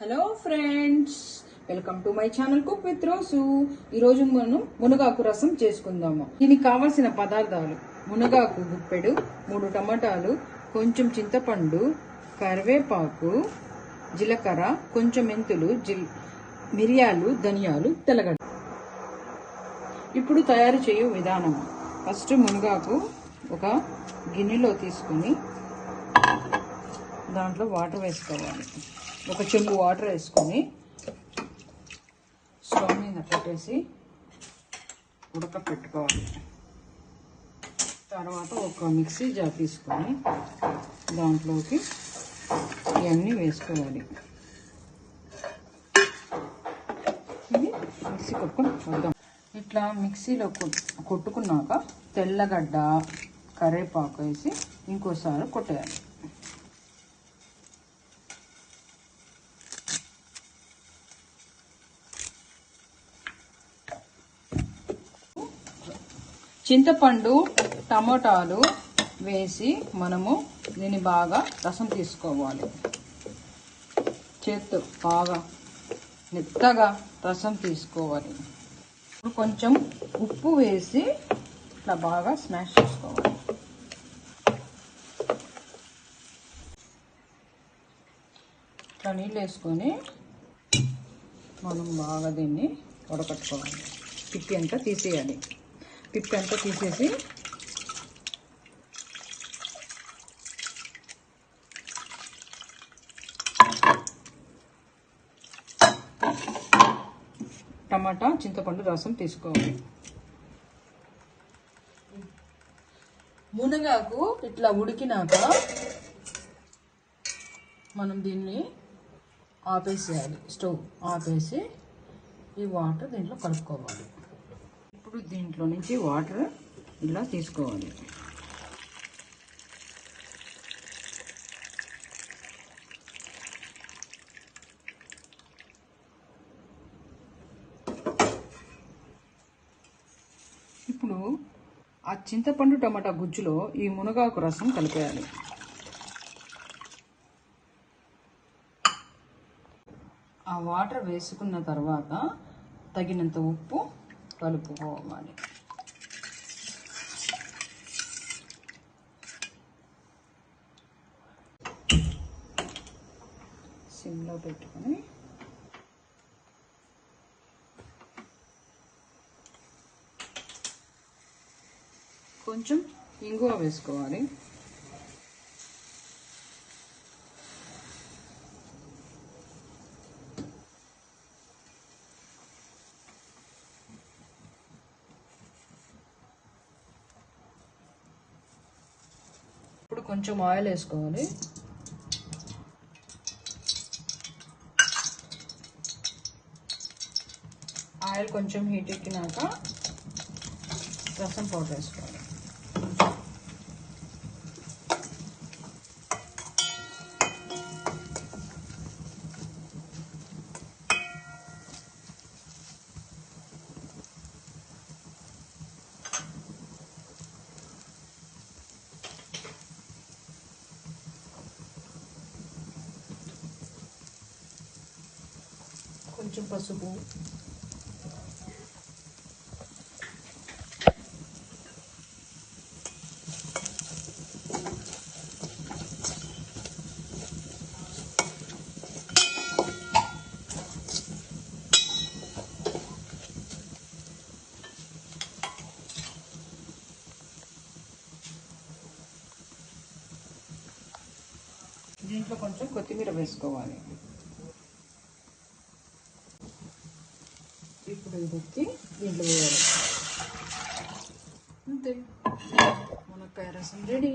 Hello friends, welcome to my channel cook with రోజు. ఈరోజు మనం మునగాకు రసం చేసుకుందాము. దీనికి కావలసిన పదార్థాలు: మునగాకు గుప్పెడు, 3 టమాటాలు, కొంచెం చింతపండు, కరివేపాకు, జీలకర్ర, కొంచెం మెంతులు, మిరియాలు, ధనియాలు, తెల్లగడ్డ. ఇప్పుడు తయారు చేయు విధానం: ఫస్ట్ మునగాకు ఒక గిన్నెలో తీసుకుని దాంట్లో వాటర్ వేసుకోవాలి. ఒక చెంబు వాటర్ వేసుకొని స్టవ్ మీద పెట్టేసి ఉడకపెట్టుకోవాలి. తర్వాత ఒక మిక్సీ జార్ తీసుకొని దాంట్లోకి ఇవన్నీ వేసుకోవాలి. ఇది మిక్సీ కొట్టుకొని వద్దాం. ఇట్లా మిక్సీలో కొట్టుకున్నాక తెల్లగడ్డ, కరివేపాకు వేసి ఇంకోసారి కొట్టేయాలి. చింతపండు, టమాటాలు వేసి మనము దీన్ని బాగా రసం తీసుకోవాలి. చేత్తో బాగా మెత్తగా రసం తీసుకోవాలి. ఇప్పుడు కొంచెం ఉప్పు వేసి ఇట్లా బాగా స్మాష్ చేసుకోవాలి. ఇట్లా నీళ్ళు వేసుకొని మనం బాగా దీన్ని ఉడకట్టుకోవాలి. పిప్పి అంతా తీసేయాలి. పిప్పి అంతా తీసేసి టమాటా, చింతపండు రసం తీసుకోవాలి. మునగాకు ఇట్లా ఉడికినాక మనం దీన్ని ఆపేసేయాలి. స్టవ్ ఆపేసి ఈ వాటర్ దీంట్లో కలుపుకోవాలి. ఇప్పుడు దీంట్లో నుంచి వాటర్ ఇలా తీసుకోవాలి. ఇప్పుడు ఆ చింతపండు టమాటా గుజ్జులో ఈ మునగాకు రసం కలిపేయాలి. ఆ వాటర్ వేసుకున్న తర్వాత తగినంత ఉప్పు కలుపుకోవాలి. సిమ్లో పెట్టుకొని కొంచెం ఇంగువ వేసుకోవాలి. ఇప్పుడు కొంచెం ఆయిల్ వేసుకోవాలి. ఆయిల్ కొంచెం హీట్ ఎక్కినాక రసం పౌడర్ వేసుకోవాలి. కొంచెం పసుపు, దీంట్లో కొంచెం కొత్తిమీర వేసుకోవాలి. ఇప్పుడు ఇది ఎత్తి దీంట్లో వేయాలి. అంతే, మునక్కాయ రసం రెడీ.